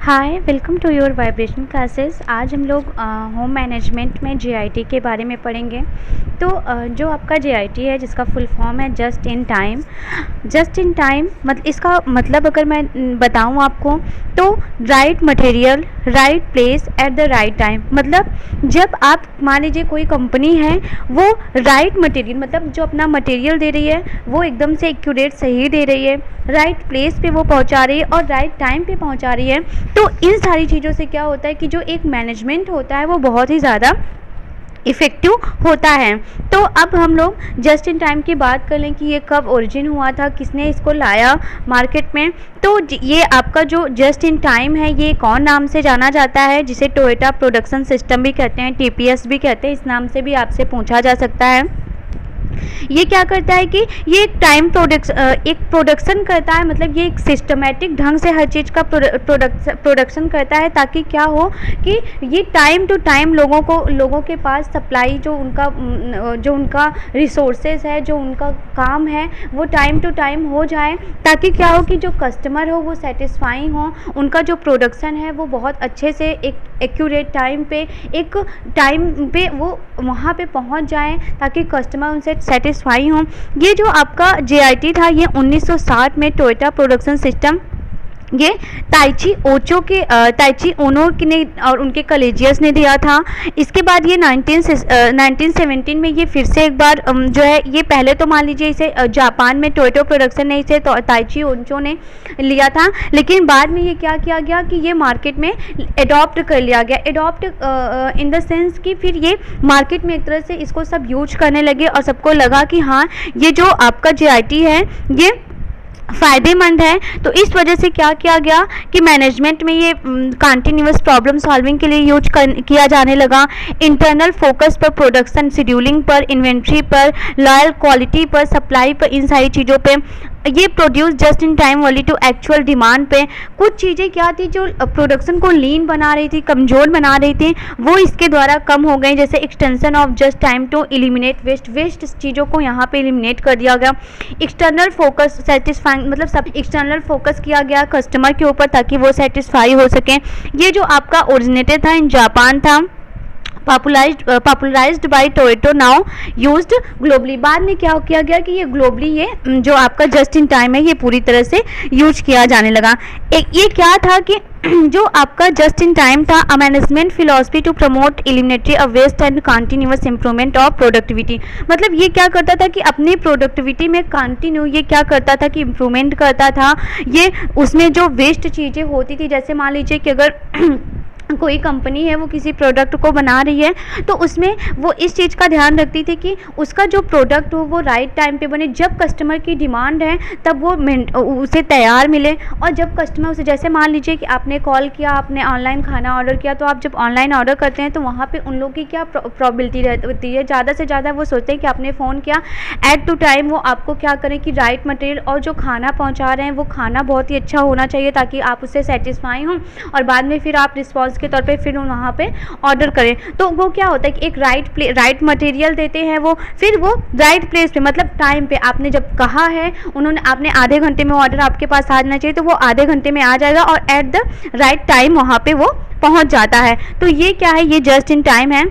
Hi, welcome to your vibration classes. आज हम लोग होम मैनेजमेंट में जीआईटी के बारे में पढ़ेंगे। तो जो आपका जीआईटी है, जिसका फुल फॉर्म है just in time. Just in time इसका मतलब अगर मैं बताऊं आपको, तो right material right place at the right time. मतलब जब आप मान लीजिए कोई कंपनी है, वो राइट मटेरियल मतलब जो अपना मटेरियल दे रही है वो एकदम से एक्यूरेट सही दे रही है, राइट प्लेस पे वो पहुंचा रही है और राइट टाइम पे पहुंचा रही है। तो इन सारी चीज़ों से क्या होता है कि जो एक मैनेजमेंट होता है वो बहुत ही ज़्यादा इफ़ेक्टिव होता है। तो अब हम लोग जस्ट इन टाइम की बात कर लें कि ये कब ओरिजिन हुआ था, किसने इसको लाया मार्केट में। तो ये आपका जो जस्ट इन टाइम है, ये कौन नाम से जाना जाता है, जिसे टोयोटा प्रोडक्शन सिस्टम भी कहते हैं, टीपीएस भी कहते हैं। इस नाम से भी आपसे पूछा जा सकता है। ये क्या करता है कि ये एक प्रोडक्शन करता है। मतलब ये एक सिस्टमेटिक ढंग से हर चीज़ का प्रोडक्शन करता है, ताकि क्या हो कि ये टाइम टू टाइम लोगों के पास सप्लाई जो उनका रिसोर्सेज है, जो उनका काम है, वो टाइम टू टाइम हो जाए, ताकि क्या हो कि जो कस्टमर हो वो सेटिस्फाइंग हो, उनका जो प्रोडक्शन है वो बहुत अच्छे से एक एक्यूरेट टाइम पे वो वहाँ पे पहुँच जाए, ताकि कस्टमर उनसे सेटिस्फाई हों। ये जो आपका जीआईटी था, ये 1960 में टोयोटा प्रोडक्शन सिस्टम ये ताइची ओनो ने और उनके कलेजियस ने दिया था। इसके बाद ये 1917 में ये फिर से एक बार जो है, ये पहले तो मान लीजिए इसे जापान में टोयोटा प्रोडक्शन ने इसे ताइची ओनो ने लिया था, लेकिन बाद में ये क्या किया गया कि ये मार्केट में एडॉप्ट कर लिया गया। एडॉप्ट इन द सेंस कि फिर ये मार्केट में एक तरह से इसको सब यूज करने लगे और सबको लगा कि हाँ, ये जो आपका जीआईटी है ये फ़ायदेमंद है। तो इस वजह से क्या किया गया कि मैनेजमेंट में ये कंटिन्यूअस प्रॉब्लम सॉल्विंग के लिए यूज किया जाने लगा। इंटरनल फोकस पर, प्रोडक्शन शेड्यूलिंग पर, इन्वेंट्री पर, लॉयल क्वालिटी पर, सप्लाई पर, इन सारी चीज़ों पे ये प्रोड्यूस जस्ट इन टाइम वाली टू एक्चुअल डिमांड पे। कुछ चीज़ें क्या थी जो प्रोडक्शन को लीन बना रही थी, कमज़ोर बना रही थी, वो इसके द्वारा कम हो गई। जैसे extension of just time to eliminate waste चीज़ों को यहाँ पे एलिमिनेट कर दिया गया। एक्सटर्नल फोकस सेटिस्फाइंग, मतलब सब एक्सटर्नल फोकस किया गया कस्टमर के ऊपर, ताकि वो सेटिस्फाई हो सकें। ये जो आपका ओरिजिनेटेड था इन जापान था, popularised by Toyota, now used globally. बाद में क्या किया गया कि ये ग्लोबली ये जो आपका जस्ट इन टाइम है ये पूरी तरह से यूज किया जाने लगा। एक ये क्या था कि जो आपका जस्ट इन टाइम था, a management philosophy to promote eliminatory a waste and continuous improvement of productivity. मतलब ये क्या करता था कि अपनी प्रोडक्टिविटी में कंटिन्यू ये क्या करता था कि इम्प्रूवमेंट करता था। ये उसमें जो वेस्ट चीज़ें होती थी, जैसे मान लीजिए कि अगर कोई कंपनी है वो किसी प्रोडक्ट को बना रही है, तो उसमें वो इस चीज़ का ध्यान रखती थी कि उसका जो प्रोडक्ट हो वो राइट टाइम पे बने। जब कस्टमर की डिमांड है तब वो उसे तैयार मिले, और जब कस्टमर उसे, जैसे मान लीजिए कि आपने कॉल किया, आपने ऑनलाइन खाना ऑर्डर किया, तो आप जब ऑनलाइन ऑर्डर करते हैं तो वहाँ पर उन लोगों की क्या प्रॉबिलिटी रहती है, ज़्यादा से ज़्यादा वो सोचते हैं कि आपने फ़ोन किया एट टू टाइम, वो आपको क्या करें कि राइट मटेरियल और जो खाना पहुँचा रहे हैं वो खाना बहुत ही अच्छा होना चाहिए, ताकि आप उससे सेटिस्फाई हों और बाद में फिर आप रिस्पॉन्स के तौर पे फिर वहाँ पे ऑर्डर करें। तो वो क्या होता है कि एक राइट मटेरियल देते हैं, वो फिर वो राइट प्लेस पे, मतलब टाइम पे आपने जब कहा है, आपने आधे घंटे में ऑर्डर आपके पास आ जाना चाहिए, तो वो आधे घंटे में आ जाएगा और एट द राइट टाइम वहाँ पे वो पहुँच जाता है। तो ये क्या है, ये जस्ट इन टाइम है।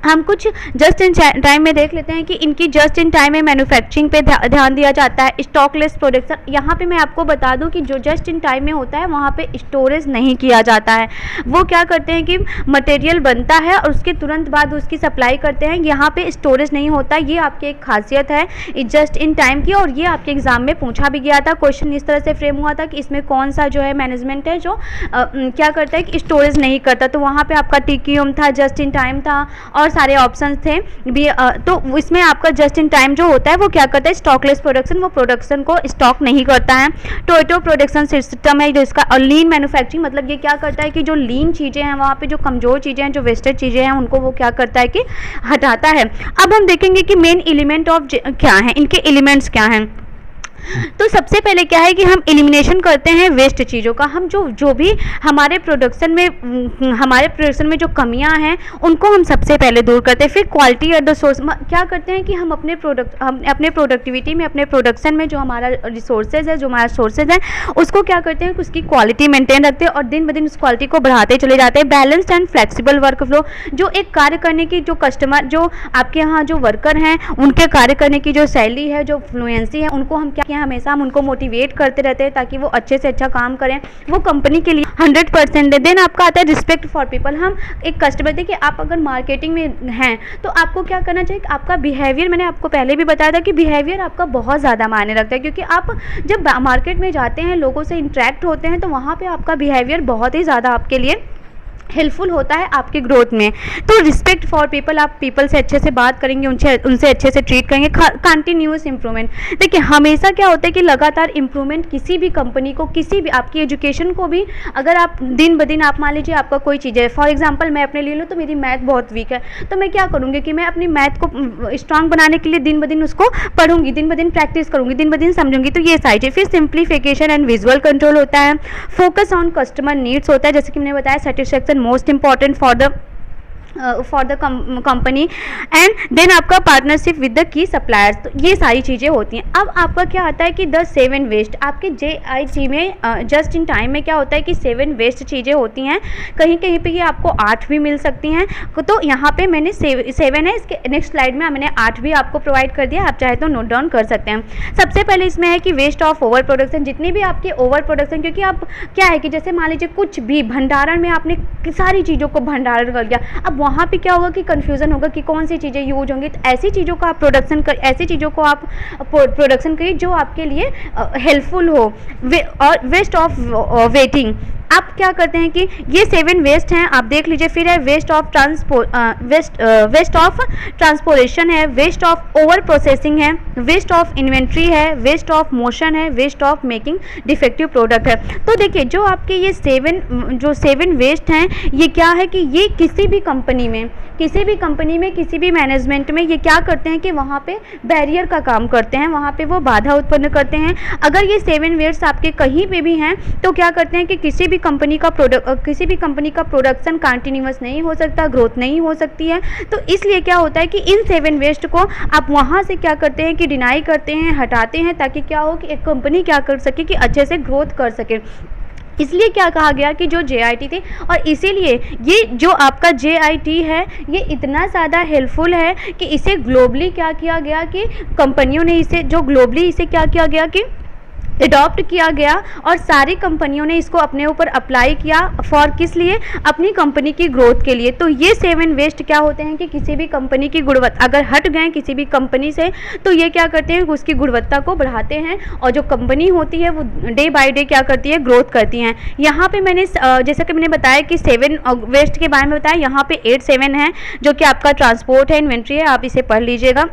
हम कुछ जस्ट इन टाइम में देख लेते हैं कि इनकी जस्ट इन टाइम में मैन्युफैक्चरिंग पे ध्यान दिया जाता है, स्टॉकलेस प्रोडक्शन। यहाँ पे मैं आपको बता दूं कि जो जस्ट इन टाइम में होता है वहाँ पे स्टोरेज नहीं किया जाता है। वो क्या करते हैं कि मटेरियल बनता है और उसके तुरंत बाद उसकी सप्लाई करते हैं, यहाँ पे स्टोरेज नहीं होता। ये आपकी एक खासियत है जस्ट इन टाइम की, और ये आपके एग्जाम में पूछा भी गया था। क्वेश्चन इस तरह से फ्रेम हुआ था कि इसमें कौन सा जो है मैनेजमेंट है जो क्या करता है कि स्टोरेज नहीं करता। तो वहाँ पर आपका टीक्यूम था, जस्ट इन टाइम था और सारे ऑप्शंस थे भी। तो इसमें आपका जस्ट इन टाइम जो होता है वो क्या करता है, स्टॉकलेस प्रोडक्शन, वो प्रोडक्शन को स्टॉक नहीं करता है। टोयोटा प्रोडक्शन सिस्टम है जो इसका, और लीन मैन्युफैक्चरिंग, मतलब ये क्या करता है कि जो लीन चीज़ें हैं, वहाँ पे जो कमज़ोर चीज़ें हैं, जो वेस्टेज चीज़ें हैं, उनको वो क्या करता है कि हटाता है। अब हम देखेंगे कि मेन एलिमेंट ऑफ क्या है, इनके एलिमेंट्स क्या हैं। तो सबसे पहले क्या है कि हम एलिमिनेशन करते हैं वेस्ट चीज़ों का। हम जो भी हमारे प्रोडक्शन में जो कमियां हैं उनको हम सबसे पहले दूर करते हैं। फिर क्वालिटी एट द सोर्स क्या करते हैं कि हम अपने प्रोडक्टिविटी में, अपने प्रोडक्शन में जो हमारा रिसोर्सेज है, जो हमारा सोर्सेज है, उसको क्या करते हैं कि उसकी क्वालिटी मेंटेन रखते हैं और दिन ब दिन उस क्वालिटी को बढ़ाते चले जाते हैं। Balanced and flexible work flow, जो एक कार्य करने की जो कस्टमर, जो आपके यहाँ जो वर्कर हैं, उनके कार्य करने की जो शैली है, जो फ्लुएंसी है, उनको हम क्या हमेशा हम उनको मोटिवेट करते रहते हैं ताकि वो अच्छे से अच्छा काम करें, वो कंपनी के लिए 100% दे। देन आपका आता है रिस्पेक्ट फॉर पीपल। हम एक कस्टमर, देखिए आप अगर मार्केटिंग में हैं तो आपको क्या करना चाहिए, आपका बिहेवियर, मैंने आपको पहले भी बताया था कि बिहेवियर आपका बहुत ज़्यादा मायने रखता है, क्योंकि आप जब मार्केट में जाते हैं, लोगों से इंटरेक्ट होते हैं, तो वहाँ पर आपका बिहेवियर बहुत ही ज़्यादा आपके लिए हेल्पफुल होता है आपके ग्रोथ में। तो रिस्पेक्ट फॉर पीपल, आप पीपल से अच्छे से बात करेंगे, उनसे अच्छे से ट्रीट करेंगे। कंटिन्यूअस इंप्रूवमेंट, देखिए हमेशा क्या होता है कि लगातार इंप्रूवमेंट किसी भी कंपनी को, किसी भी आपकी एजुकेशन को भी, अगर आप दिन ब दिन, आप मान लीजिए आपका कोई चीज़ है, फॉर एग्जाम्पल मैं अपने ले लूँ तो मेरी मैथ बहुत वीक है, तो मैं क्या करूँगी कि मैं अपनी मैथ को स्ट्रांग बनाने के लिए दिन ब दिन उसको पढ़ूंगी, दिन ब दिन प्रैक्टिस करूँगी, दिन ब दिन समझूंगी। तो ये सारी चीज़। फिर सिंप्लीफिकेशन एंड विजुअल कंट्रोल होता है। फोकस ऑन कस्टमर नीड्स होता है, जैसे कि मैंने बताया satisfaction most important for the company. And then आपका partnership with the key suppliers, तो ये सारी चीज़ें होती हैं। अब आपका क्या आता है कि द 7 वेस्ट, आपके JIT में जस्ट इन टाइम में क्या होता है कि 7 वेस्ट चीज़ें होती हैं। कहीं कहीं पे ये आपको 8 भी मिल सकती हैं, तो यहाँ पे मैंने 7 है, इसके नेक्स्ट स्लाइड में मैंने 8 भी आपको प्रोवाइड कर दिया, आप चाहे तो नोट डाउन कर सकते हैं। सबसे पहले इसमें है कि वेस्ट ऑफ ओवर प्रोडक्शन, जितनी भी आपके ओवर प्रोडक्शन, क्योंकि आप क्या है कि जैसे मान लीजिए कुछ भी भंडारण में आपने सारी चीज़ों को भंडारण कर दिया, अब वहाँ पे क्या होगा कि कंफ्यूजन होगा कि कौन सी चीज़ें यूज होंगी। तो ऐसी चीज़ों को आप ऐसी चीज़ों को आप प्रोडक्शन करिए जो आपके लिए हेल्पफुल हो। और वेस्ट ऑफ वेटिंग, आप क्या करते हैं कि ये 7 वेस्ट हैं, आप देख लीजिए। फिर है वेस्ट ऑफ ट्रांसपोर्टेशन है, वेस्ट ऑफ ओवर प्रोसेसिंग है, वेस्ट ऑफ इन्वेंट्री है, वेस्ट ऑफ मोशन है, waste of making defective product है। तो देखिए जो आपके ये 7 वेस्ट हैं, ये क्या है कि ये किसी भी कंपनी में, किसी भी मैनेजमेंट में ये क्या करते हैं कि वहाँ पे बैरियर का काम करते हैं, वहाँ पे वो बाधा उत्पन्न करते हैं। अगर ये 7 वेस्ट आपके कहीं पे भी हैं तो क्या करते हैं कि किसी भी कंपनी का प्रोडक्शन कंटिन्यूअस नहीं हो सकता, ग्रोथ नहीं हो सकती है। तो इसलिए क्या होता है कि इन 7 वेस्ट को आप वहाँ से क्या करते हैं कि डिनाई करते हैं, हटाते हैं, ताकि क्या हो कि एक कंपनी क्या कर सके कि अच्छे से ग्रोथ कर सके। इसलिए क्या कहा गया कि जो JIT थे, और इसीलिए ये जो आपका JIT है ये इतना ज़्यादा हेल्पफुल है कि इसे ग्लोबली क्या किया गया कि कंपनियों ने इसे, जो ग्लोबली इसे क्या किया गया कि अडॉप्ट किया गया, और सारी कंपनियों ने इसको अपने ऊपर अप्लाई किया। फॉर किस लिए, अपनी कंपनी की ग्रोथ के लिए। तो ये 7 वेस्ट क्या होते हैं कि किसी भी कंपनी की गुणवत्ता, अगर हट गए किसी भी कंपनी से, तो ये क्या करते हैं उसकी गुणवत्ता को बढ़ाते हैं, और जो कंपनी होती है वो डे बाय डे क्या करती है, ग्रोथ करती हैं। यहाँ पे मैंने जैसा कि मैंने बताया कि 7 वेस्ट के बारे में बताया, यहाँ पे 8-7 है जो कि आपका ट्रांसपोर्ट है, इन्वेंट्री है, आप इसे पढ़ लीजिएगा।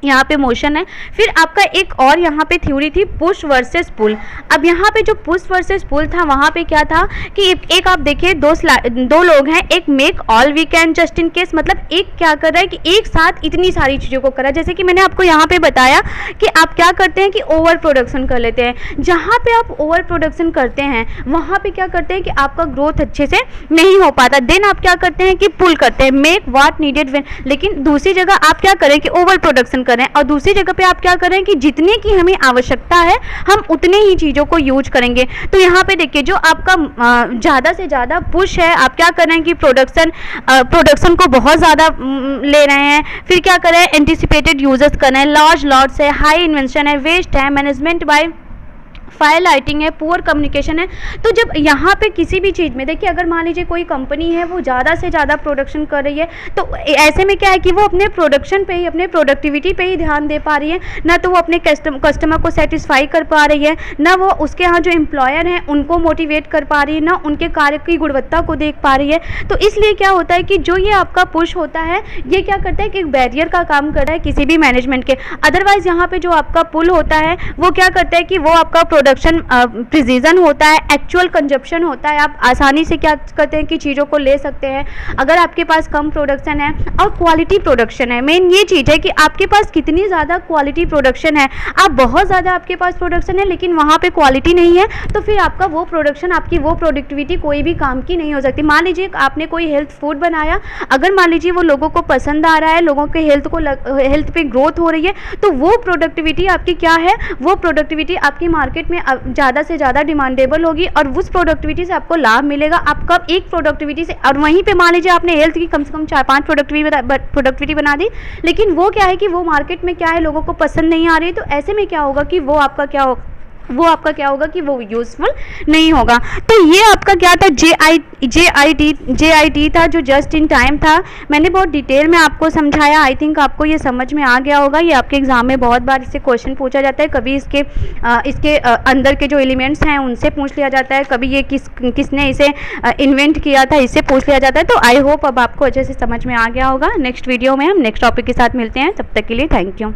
यहाँ पे मोशन है। फिर आपका एक और यहाँ पे थ्योरी थी पुश वर्सेस पुल। अब यहाँ पे जो पुश वर्सेस पुल था, वहाँ पे क्या था कि एक आप देखिए दो लोग हैं, एक make all we can just in case, मतलब एक क्या कर रहा है कि एक साथ इतनी सारी चीज़ों को कर रहा है। जैसे कि मैंने आपको यहाँ पे बताया कि आप क्या करते हैं कि ओवर प्रोडक्शन कर लेते हैं। जहाँ पे आप ओवर प्रोडक्शन करते हैं वहाँ पे क्या करते हैं कि आपका ग्रोथ अच्छे से नहीं हो पाता। देन आप क्या करते हैं कि पुल करते हैं, मेक व्हाट नीडेड व्हेन। लेकिन दूसरी जगह आप क्या करें कि ओवर प्रोडक्शन करें, और दूसरी जगह पे आप क्या करें कि जितने की हमें आवश्यकता है हम उतने ही चीज़ों को यूज करेंगे। तो यहाँ पे देखिए जो आपका ज़्यादा से ज़्यादा पुश है, आप क्या कर रहे हैं कि प्रोडक्शन को बहुत ज़्यादा ले रहे हैं। फिर क्या कर रहे हैं, एंटिसिपेटेड यूजर्स कर रहे हैं, लार्ज लॉट्स है, हाई इन्वेंशन है, वेस्ट है, मैनेजमेंट बाय फायर लाइटिंग है, पुअर कम्युनिकेशन है। तो जब यहाँ पे किसी भी चीज़ में देखिए, अगर मान लीजिए कोई कंपनी है वो ज़्यादा से ज़्यादा प्रोडक्शन कर रही है, तो ऐसे में क्या है कि वो अपने प्रोडक्शन पे ही, अपने प्रोडक्टिविटी पे ही ध्यान दे पा रही है, ना तो वो अपने कस्टमर को सेटिस्फाई कर पा रही है, ना वो उसके यहाँ जो एम्प्लॉयर हैं उनको मोटिवेट कर पा रही है, ना उनके कार्य की गुणवत्ता को देख पा रही है। तो इसलिए क्या होता है कि जो ये आपका पुश होता है ये क्या करता है कि एक बैरियर का काम कर रहा है किसी भी मैनेजमेंट के। अदरवाइज यहाँ पे जो आपका पुल होता है वो क्या करता है कि वो आपका प्रोडक्शन प्रिसीजन होता है, एक्चुअल कंजप्शन होता है। आप आसानी से क्या करते हैं कि चीज़ों को ले सकते हैं। अगर आपके पास कम प्रोडक्शन है और क्वालिटी प्रोडक्शन है, मेन ये चीज़ है कि आपके पास कितनी ज़्यादा क्वालिटी प्रोडक्शन है। आप बहुत ज़्यादा आपके पास प्रोडक्शन है लेकिन वहाँ पे क्वालिटी नहीं है, तो फिर आपका वो प्रोडक्शन, आपकी वो प्रोडक्टिविटी कोई भी काम की नहीं हो सकती। मान लीजिए आपने कोई हेल्थ फूड बनाया, अगर मान लीजिए वो लोगों को पसंद आ रहा है, लोगों के हेल्थ पे ग्रोथ हो रही है, तो वो प्रोडक्टिविटी आपकी क्या है, वो प्रोडक्टिविटी आपकी मार्केट में ज़्यादा से ज़्यादा डिमांडेबल होगी और उस प्रोडक्टिविटी से आपको लाभ मिलेगा। आपका एक प्रोडक्टिविटी से, और वहीं पे मान लीजिए आपने हेल्थ की कम से कम 4-5 प्रोडक्टिविटी बना दी, लेकिन वो क्या है कि वो मार्केट में क्या है, लोगों को पसंद नहीं आ रही है, तो ऐसे में क्या होगा कि वो आपका क्या होगा कि वो यूज़फुल नहीं होगा। तो ये आपका क्या था, JIT था, जो जस्ट इन टाइम था। मैंने बहुत डिटेल में आपको समझाया। आई थिंक आपको ये समझ में आ गया होगा। ये आपके एग्जाम में बहुत बार इससे क्वेश्चन पूछा जाता है। कभी इसके अंदर के जो एलिमेंट्स हैं उनसे पूछ लिया जाता है, कभी ये किसने इसे इन्वेंट किया था, इससे पूछ लिया जाता है। तो आई होप अब आपको अच्छे से समझ में आ गया होगा। नेक्स्ट वीडियो में हम नेक्स्ट टॉपिक के साथ मिलते हैं। तब तक के लिए थैंक यू।